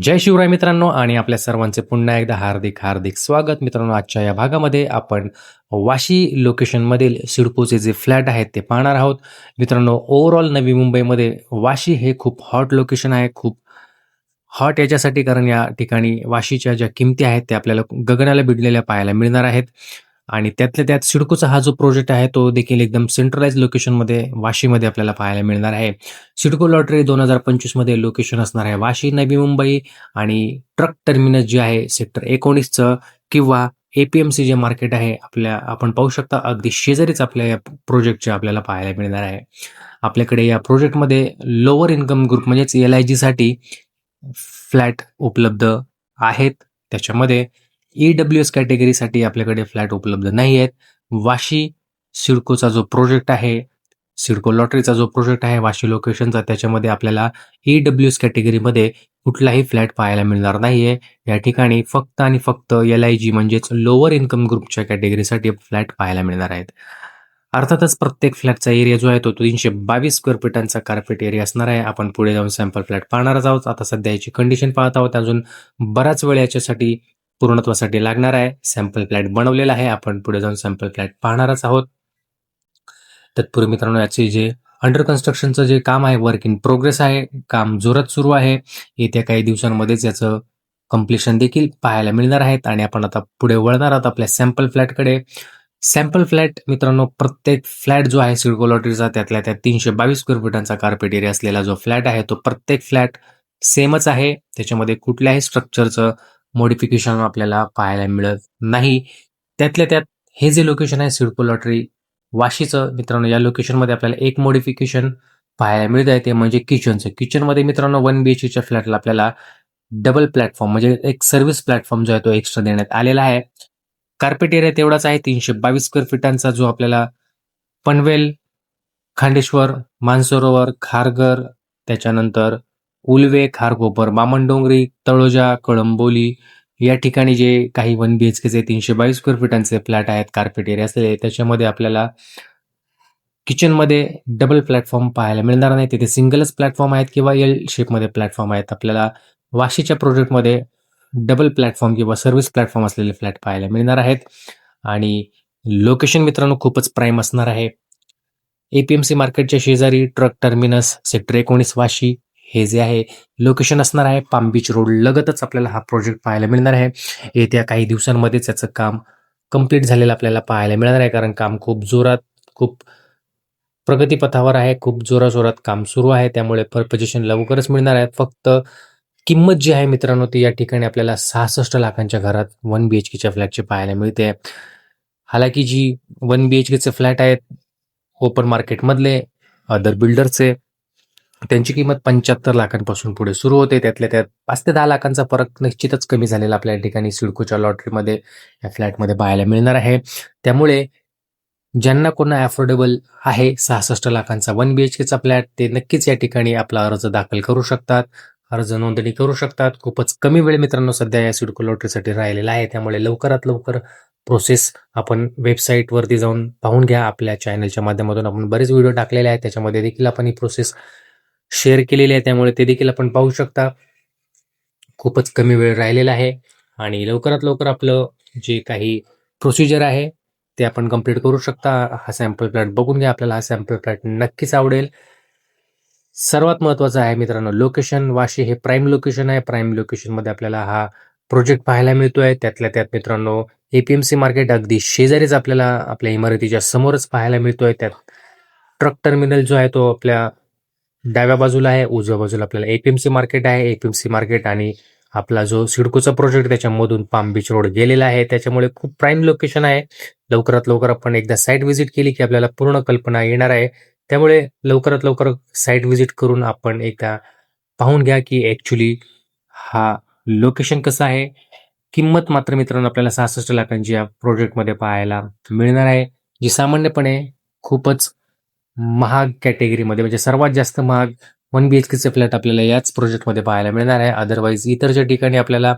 जय शिवराय मित्रांनो आणि आपल्या सर्वांचे पुन्हा एकदा हार्दिक हार्दिक स्वागत. मित्रांनो, आजच्या या भागामध्ये आपण वाशी लोकेशनमधील सिडकोचे जे फ्लॅट आहेत ते पाहणार आहोत. मित्रांनो, ओव्हरऑल नवी मुंबईमध्ये वाशी हे खूप हॉट लोकेशन आहे. खूप हॉट याच्यासाठी कारण या ठिकाणी वाशीच्या ज्या किमती आहेत त्या आपल्याला गगनाला भिडलेल्या पाहायला मिळणार आहेत. आणि त्यातल्या त्यात सिडकोचा हा जो प्रोजेक्ट आहे तो देखील एकदम सेंट्रलाइज लोकेशनमध्ये वाशीमध्ये आपल्याला पाहायला मिळणार आहे. सिडको लॉटरी 2025 मध्ये लोकेशन असणार आहे वाशी, नवी मुंबई. आणि ट्रक टर्मिनस जे आहे सेक्टर 19चं किंवा एपीएमसी जे मार्केट आहे आपण पाहू शकता अगदी शेजारीच आपल्या या प्रोजेक्टचे आपल्याला पाहायला मिळणार आहे. आपल्याकडे या प्रोजेक्टमध्ये लोअर इन्कम ग्रुप म्हणजेच LIG साठी फ्लॅट उपलब्ध आहेत. त्याच्यामध्ये EWS कॅटेगरीसाठी आपल्याकडे फ्लॅट उपलब्ध नाही आहेत. वाशी सिडकोचा जो प्रोजेक्ट आहे, सिडको लॉटरीचा जो प्रोजेक्ट आहे वाशी लोकेशनचा, त्याच्यामध्ये आपल्याला EWS कॅटेगरीमध्ये कुठलाही फ्लॅट पाहायला मिळणार नाहीये. या ठिकाणी फक्त आणि फक्त LIG म्हणजेच लोअर इन्कम ग्रुपच्या कॅटेगरीसाठी फ्लॅट पाहायला मिळणार आहेत. अर्थातच प्रत्येक फ्लॅटचा एरिया जो आहे तो 322 स्क्वेअर फीटांचा कार्पेट एरिया असणार आहे. आपण पुढे जाऊन सॅम्पल फ्लॅट पाहणारच आहोत. आता सध्या याची कंडिशन पाहत आहोत. अजून बराच वेळ याच्यासाठी पूर्णत्वासाठी लागणार आहे. सॅम्पल फ्लॅट बनवलेला आहे. आपण पुढे जाऊन सॅम्पल फ्लॅट पाहणारच आहोत. तत्पूर्वी मित्रांनो, याचे जे अंडर कन्स्ट्रक्शनचं जे काम आहे, वर्क इन प्रोग्रेस आहे, काम जोरात सुरू आहे. येत्या काही दिवसांमध्येच याचं कम्प्लिशन देखील पाहायला मिळणार आहेत. आणि आपण आता पुढे वळणार आहोत आपल्या सॅम्पल फ्लॅटकडे. सॅम्पल फ्लॅट मित्रांनो, प्रत्येक फ्लॅट जो आहे सिडको लॉटरीचा त्यातल्या त्यात 322 स्क्वेअर फीटांचा कार्पेट एरिया असलेला जो फ्लॅट आहे तो प्रत्येक फ्लॅट सेमच आहे. त्याच्यामध्ये कुठल्याही स्ट्रक्चरचं मॉडिफिकेशन आपल्याला पाहायला मिळत नाही. त्यातल्या त्यात हे जे लोकेशन आहे सिडको लॉटरी वाशीचं, मित्रांनो, या लोकेशनमध्ये आपल्याला एक मॉडिफिकेशन पाहायला मिळत आहे ते म्हणजे किचनचं. किचनमध्ये मित्रांनो 1 BHKच्या फ्लॅटला आपल्याला डबल प्लॅटफॉर्म म्हणजे एक सर्व्हिस प्लॅटफॉर्म जो आहे तो एक्स्ट्रा देण्यात आलेला आहे. कार्पेट एरिया तेवढाच आहे 322 स्क्वेअर फीटांचा, जो आपल्याला पनवेल, खांडेश्वर, मानसरोवर, खारघर, त्याच्यानंतर उलवे, खारकोपर, बामणडोंगरी, तळोजा, कळंबोली या ठिकाणी जे काही 1 BHKचे 322 स्क्वेअर फीटांचे फ्लॅट आहेत कार्पेट एरिया असलेले, त्याच्यामध्ये आपल्याला किचनमध्ये डबल प्लॅटफॉर्म पाहायला मिळणार नाही. तिथे सिंगलच प्लॅटफॉर्म आहेत किंवा L शेपमध्ये प्लॅटफॉर्म आहेत. आपल्याला वाशीच्या प्रोजेक्टमध्ये डबल प्लॅटफॉर्म किंवा सर्व्हिस प्लॅटफॉर्म असलेले फ्लॅट पाहायला मिळणार आहेत. आणि लोकेशन मित्रांनो खूपच प्राईम असणार आहे. एपीएमसी मार्केटच्या शेजारी ट्रक टर्मिनस सेक्टर 19 वाशी हे जे आहे लोकेशन असणार आहे. पाम बीच रोड लगतच आपल्याला हा प्रोजेक्ट पाहायला मिळणार आहे. येत्या काही दिवसांमध्येच याचं काम कंप्लीट झालेलं आपल्याला पाहायला मिळणार आहे, कारण काम खूप जोरात, खूप प्रगतीपथावर आहे, खूप जोराजोरात काम सुरू आहे. त्यामुळे पोझिशन लवकरच मिळणार आहे. फक्त किंमत जी आहे मित्रांनो ती या ठिकाणी आपल्याला 66 लाखांच्या घरात 1 BHKच्या फ्लॅटची पाहायला मिळते. हालाकी जी 1 BHKचे फ्लॅट आहेत ओपन मार्केटमधले अदर बिल्डरचे, त्यांची किंमत 75 लाखांपासून पुढे सुरू होते. त्यातल्या त्यात 5 ते 10 लाखांचा फरक निश्चितच कमी झालेला आपल्या या ठिकाणी सिडकोच्या लॉटरीमध्ये या फ्लॅटमध्ये पाहायला मिळणार आहे. त्यामुळे ज्यांना कोणा अफोर्डेबल आहे 66 लाखांचा 1 BHKचा फ्लॅट, ते नक्कीच या ठिकाणी आपला अर्ज दाखल करू शकतात, अर्ज नोंदणी करू शकतात. खूपच कमी वेळ मित्रांनो सध्या या सिडको लॉटरीसाठी राहिलेला आहे. त्यामुळे लवकरात लवकर प्रोसेस आपण वेबसाईटवरती जाऊन पाहून घ्या. आपल्या चॅनलच्या माध्यमातून आपण बरेच व्हिडिओ टाकलेले आहेत, त्याच्यामध्ये देखील आपण ही प्रोसेस शेअर केलेली आहे. त्यामुळे ते देखील आपण पाहू शकता. खूपच कमी वेळ राहिलेला आहे आणि लवकरात लवकर आपलं जे काही प्रोसिजर आहे ते आपण कंप्लीट करू शकता. हा सॅम्पल फ्लॅट बघून घ्या. आपल्याला हा सॅम्पल फ्लॅट नक्कीच आवडेल. सर्वात महत्त्वाचं आहे मित्रांनो लोकेशन. वाशी हे प्राईम लोकेशन आहे. प्राईम लोकेशनमध्ये आपल्याला हा प्रोजेक्ट पाहायला मिळतोय. त्यातल्या त्यात मित्रांनो एपीएमसी मार्केट अगदी शेजारीच आपल्याला आपल्या इमारतीच्या समोरच पाहायला मिळतोय. त्यात ट्रक टर्मिनल जो आहे तो आपल्या डाव्या बाजूला आहे. उजव्या बाजूला आपल्याला एपीएमसी मार्केट आहे. एपीएमसी मार्केट आणि आपला जो सिडकोचा प्रोजेक्ट त्याच्यामधून पाम बीच रोड गेलेला आहे. त्याच्यामुळे खूप प्राईम लोकेशन आहे. लवकरात लवकर आपण एकदा साईट व्हिजिट केली की आपल्याला पूर्ण कल्पना येणार आहे. त्यामुळे लवकरात लवकर साईट व्हिजिट करून आपण एकदा पाहून घ्या की ॲक्च्युली हा लोकेशन कसं आहे. किंमत मात्र मित्रांनो आपल्याला 66 लाखांची या प्रोजेक्टमध्ये पाहायला मिळणार आहे, जी सामान्यपणे खूपच महाग कॅटेगरीमध्ये म्हणजे सर्वात जास्त महाग 1 BHKचे फ्लॅट आपल्याला याच प्रोजेक्टमध्ये पाहायला मिळणार आहे. अदरवाईज इतरच्या ठिकाणी आपल्याला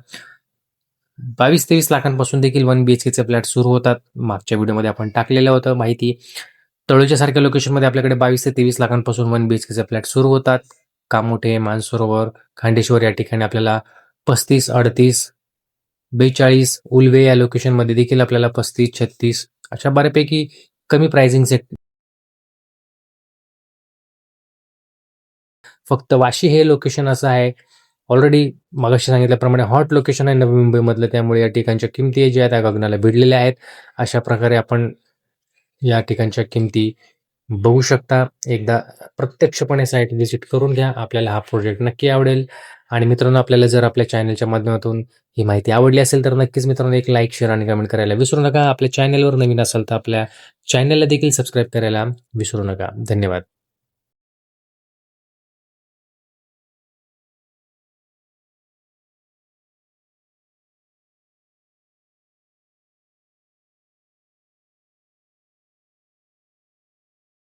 22-23 लाखांपासून देखील 1 BHKचे फ्लॅट सुरू होतात. मागच्या व्हिडिओमध्ये आपण टाकलेलं होतं माहिती. तळोजासारख्या लोकेशनमध्ये आपल्याकडे 22 ते 23 लाखांपासून 1 BHKचे फ्लॅट सुरू होतात. कामोठे, मानसरोवर, खांडेश्वर या ठिकाणी आपल्याला 35, 38, 42 उल्वे या लोकेशनमध्ये देखील आपल्याला 35, 36 अशा बऱ्यापैकी कमी प्राइसिंगचे फक्त वाशी हे लोकेशन असं आहे ऑलरेडी मगाशी सांगितल्याप्रमाणे हॉट लोकेशन आहे नवी मुंबईमधलं, त्यामुळे या ठिकाणच्या किमती ज्या आहेत त्या गगनाला भिडलेल्या आहेत. अशा प्रकारे आपण या ठिकाणच्या किमती बघू शकता. एकदा प्रत्यक्षपणे साईट व्हिजिट करून घ्या. आपल्याला हा प्रोजेक्ट नक्की आवडेल. आणि मित्रांनो, आपल्याला जर आपल्या चॅनलच्या माध्यमातून ही माहिती आवडली असेल तर नक्कीच मित्रांनो एक लाईक, शेअर आणि कमेंट करायला विसरू नका. आपल्या चॅनलवर नवीन असाल तर आपल्या चॅनलला देखील सबस्क्राईब करायला विसरू नका. धन्यवाद.